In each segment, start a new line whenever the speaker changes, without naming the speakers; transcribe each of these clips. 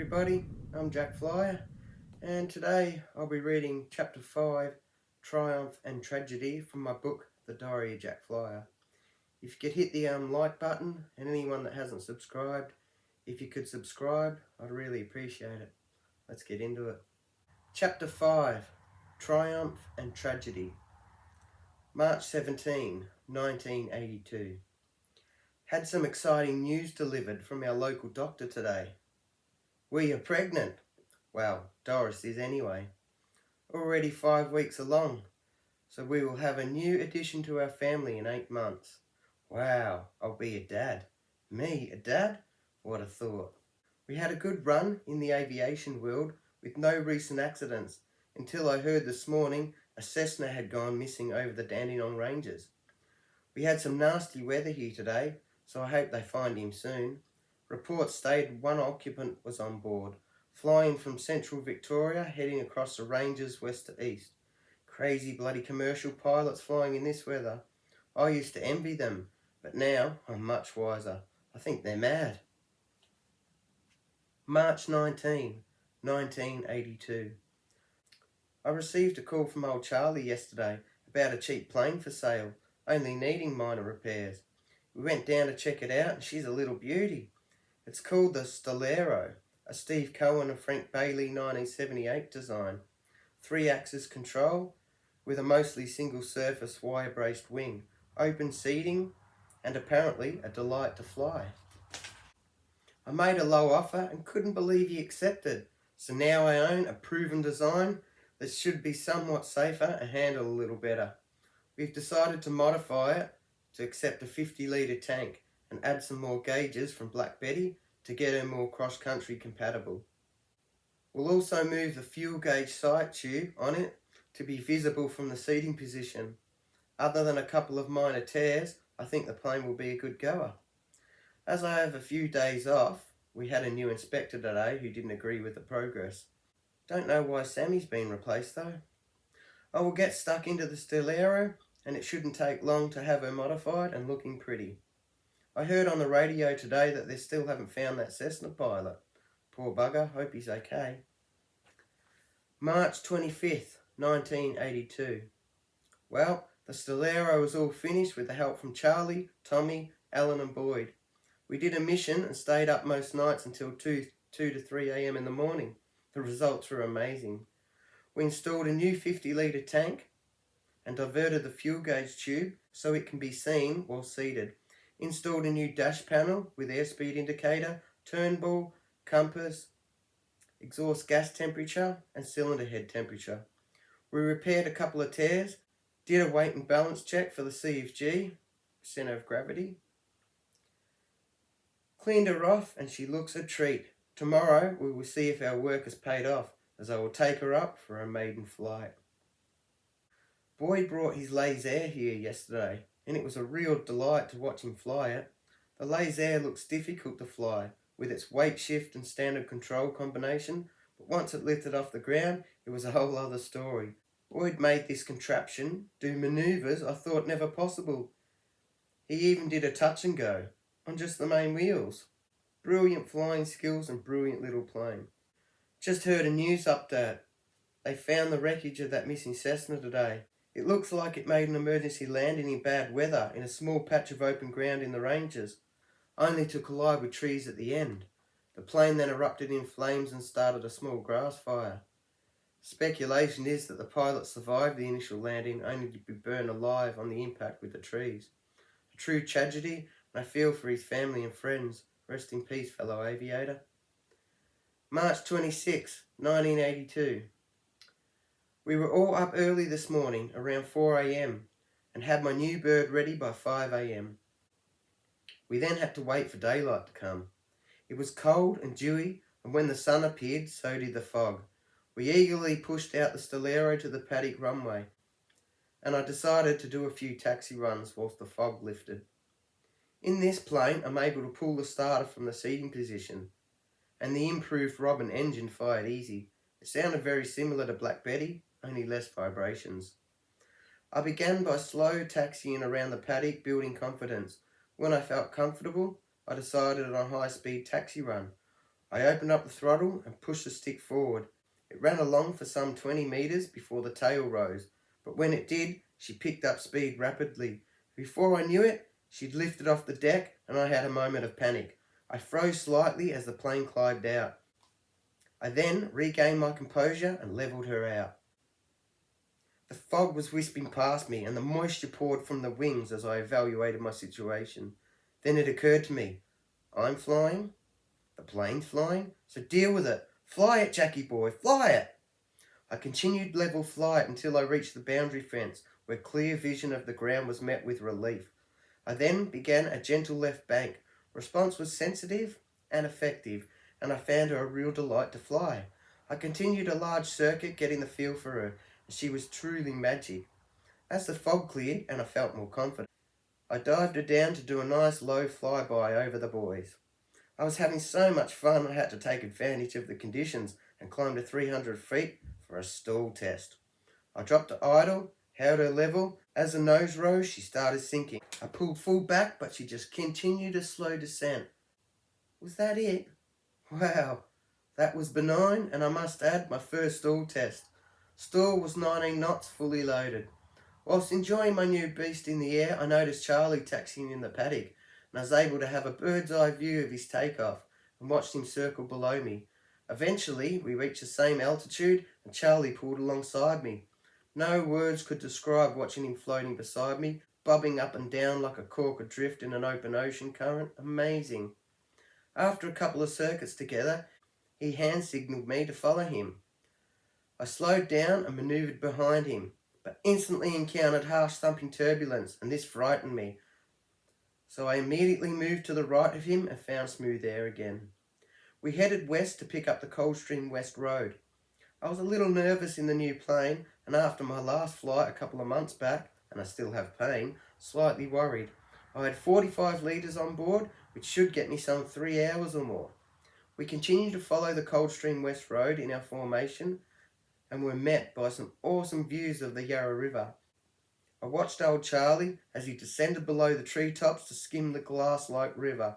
everybody, I'm Jack Flyer, and today I'll be reading Chapter 5, Triumph and Tragedy, from my book, The Diary of Jack Flyer. If you could hit the like button, and anyone that hasn't subscribed, if you could subscribe, I'd really appreciate it. Let's get into it. Chapter 5, Triumph and Tragedy. March 17, 1982. Had some exciting news delivered from our local doctor today. We are pregnant. Well, Doris is anyway. Already 5 weeks along, so we will have a new addition to our family in 8 months. Wow, I'll be a dad. Me, a dad? What a thought. We had a good run in the aviation world with no recent accidents until I heard this morning a Cessna had gone missing over the Dandenong Ranges. We had some nasty weather here today, so I hope they find him soon. Reports stated one occupant was on board, flying from central Victoria, heading across the ranges west to east. Crazy bloody commercial pilots flying in this weather. I used to envy them, but now I'm much wiser. I think they're mad. March 19, 1982. I received a call from old Charlie yesterday about a cheap plane for sale, only needing minor repairs. We went down to check it out, and she's a little beauty. It's called the Storey, a Steve Cohen and Frank Bailey 1978 design. 3-axis control with a mostly single-surface wire-braced wing, open seating, and apparently a delight to fly. I made a low offer and couldn't believe he accepted, so now I own a proven design that should be somewhat safer and handle a little better. We've decided to modify it to accept a 50-litre tank and add some more gauges from Black Betty to get her more cross-country compatible. We'll also move the fuel gauge sight tube on it to be visible from the seating position. Other than a couple of minor tears, I think the plane will be a good goer. As I have a few days off, we had a new inspector today who didn't agree with the progress. Don't know why Sammy's been replaced though. I will get stuck into the Storey, and it shouldn't take long to have her modified and looking pretty. I heard on the radio today that they still haven't found that Cessna pilot. Poor bugger, hope he's okay. March 25th, 1982. Well, the Storey was all finished with the help from Charlie, Tommy, Alan and Boyd. We did a mission and stayed up most nights until 2 to 3 a.m. in the morning. The results were amazing. We installed a new 50-litre tank and diverted the fuel gauge tube so it can be seen while seated. Installed a new dash panel with airspeed indicator, turn ball, compass, exhaust gas temperature and cylinder head temperature. We repaired a couple of tears, did a weight and balance check for the CFG, centre of gravity. Cleaned her off and she looks a treat. Tomorrow we will see if our work has paid off, as I will take her up for a maiden flight. Boyd brought his Laser here yesterday, and it was a real delight to watch him fly it. The Laser looks difficult to fly, with its weight shift and standard control combination, but once it lifted off the ground, it was a whole other story. Boyd made this contraption do manoeuvres I thought never possible. He even did a touch and go, on just the main wheels. Brilliant flying skills and brilliant little plane. Just heard a news update. They found the wreckage of that missing Cessna today. It looks like it made an emergency landing in bad weather in a small patch of open ground in the ranges, only to collide with trees at the end. The plane then erupted in flames and started a small grass fire. Speculation is that the pilot survived the initial landing only to be burned alive on the impact with the trees. A true tragedy, and I feel for his family and friends. Rest in peace, fellow aviator. March 26, 1982. We were all up early this morning, around 4 a.m, and had my new bird ready by 5 a.m. We then had to wait for daylight to come. It was cold and dewy, and when the sun appeared, so did the fog. We eagerly pushed out the Storey to the paddock runway, and I decided to do a few taxi runs whilst the fog lifted. In this plane, I'm able to pull the starter from the seating position, and the improved Robin engine fired easy. It sounded very similar to Black Betty, only less vibrations. I began by slow taxiing around the paddock, building confidence. When I felt comfortable, I decided on a high-speed taxi run. I opened up the throttle and pushed the stick forward. It ran along for some 20 metres before the tail rose, but when it did, she picked up speed rapidly. Before I knew it, she'd lifted off the deck and I had a moment of panic. I froze slightly as the plane climbed out. I then regained my composure and levelled her out. The fog was wisping past me and the moisture poured from the wings as I evaluated my situation. Then it occurred to me, I'm flying, the plane's flying, so deal with it. Fly it, Jackie boy, fly it! I continued level flight until I reached the boundary fence, where clear vision of the ground was met with relief. I then began a gentle left bank. Response was sensitive and effective, and I found her a real delight to fly. I continued a large circuit, getting the feel for her, and she was truly magic. As the fog cleared and I felt more confident, I dived her down to do a nice low flyby over the boys. I was having so much fun I had to take advantage of the conditions and climbed to 300 feet for a stall test. I dropped to idle, held her level. As the nose rose, she started sinking. I pulled full back, but she just continued a slow descent. Was that it? Wow, that was benign, and I must add, my first stall test. Stall was 19 knots, fully loaded. Whilst enjoying my new beast in the air, I noticed Charlie taxiing in the paddock, and I was able to have a bird's eye view of his takeoff and watched him circle below me. Eventually, we reached the same altitude and Charlie pulled alongside me. No words could describe watching him floating beside me, bobbing up and down like a cork adrift in an open ocean current. Amazing. After a couple of circuits together, he hand signalled me to follow him. I slowed down and manoeuvred behind him, but instantly encountered harsh thumping turbulence, and this frightened me. So I immediately moved to the right of him and found smooth air again. We headed west to pick up the Coldstream West Road. I was a little nervous in the new plane, and after my last flight a couple of months back, and I still have pain, slightly worried. I had 45 litres on board, which should get me some 3 hours or more. We continued to follow the Coldstream West Road in our formation, and were met by some awesome views of the Yarra River. I watched old Charlie as he descended below the treetops to skim the glass-like river.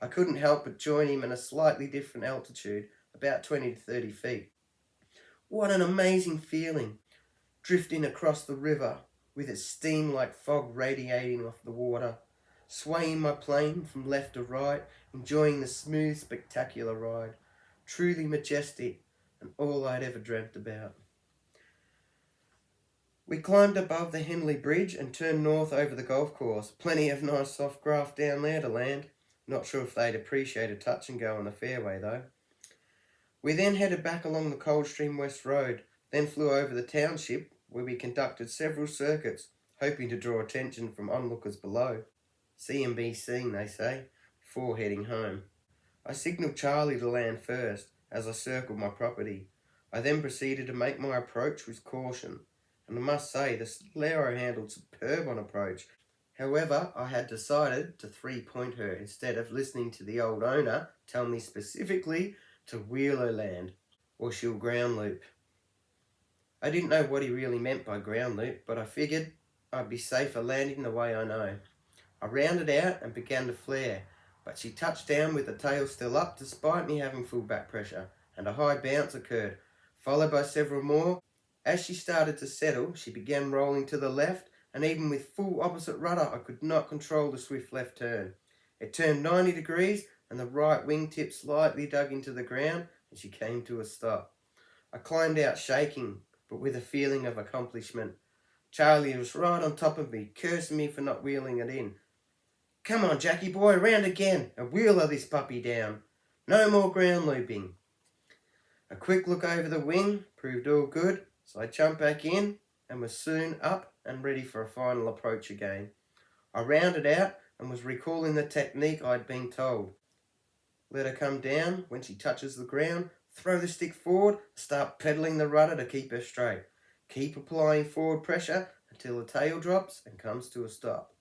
I couldn't help but join him at a slightly different altitude, about 20 to 30 feet. What an amazing feeling, drifting across the river with its steam like fog radiating off the water, swaying my plane from left to right, enjoying the smooth, spectacular ride. Truly majestic, and all I'd ever dreamt about. We climbed above the Henley Bridge and turned north over the golf course. Plenty of nice soft grass down there to land. Not sure if they'd appreciate a touch and go on the fairway though. We then headed back along the Coldstream West Road, then flew over the township where we conducted several circuits, hoping to draw attention from onlookers below. See and be seen, they say, before heading home. I signalled Charlie to land first as I circled my property. I then proceeded to make my approach with caution, and I must say the Solero handled superb on approach. However, I had decided to three-point her instead of listening to the old owner tell me specifically to wheel her land, or she'll ground loop. I didn't know what he really meant by ground loop, but I figured I'd be safer landing the way I know. I rounded out and began to flare, but she touched down with the tail still up despite me having full back pressure, and a high bounce occurred, followed by several more. As she started to settle, she began rolling to the left, and even with full opposite rudder, I could not control the swift left turn. It turned 90 degrees, and the right wingtip slightly dug into the ground, and she came to a stop. I climbed out shaking, but with a feeling of accomplishment. Charlie was right on top of me, cursing me for not wheeling it in. Come on, Jackie boy, round again, and wheel her this puppy down. No more ground looping. A quick look over the wing proved all good, so I jumped back in and was soon up and ready for a final approach again. I rounded out and was recalling the technique I'd been told. Let her come down. When she touches the ground, throw the stick forward, start pedaling the rudder to keep her straight. Keep applying forward pressure until the tail drops and comes to a stop.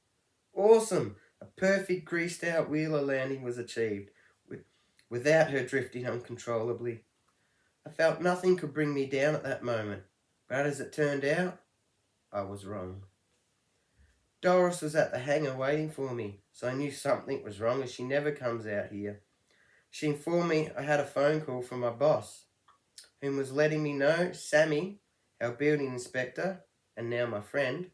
Awesome! A perfect greased out wheeler landing was achieved, without her drifting uncontrollably. I felt nothing could bring me down at that moment, but as it turned out, I was wrong. Doris was at the hangar waiting for me, so I knew something was wrong as she never comes out here. She informed me I had a phone call from my boss, whom was letting me know Sammy, our building inspector, and now my friend,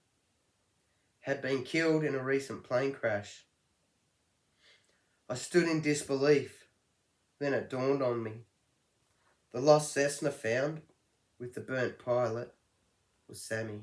had been killed in a recent plane crash. I stood in disbelief. Then it dawned on me. The lost Cessna found with the burnt pilot was Sammy.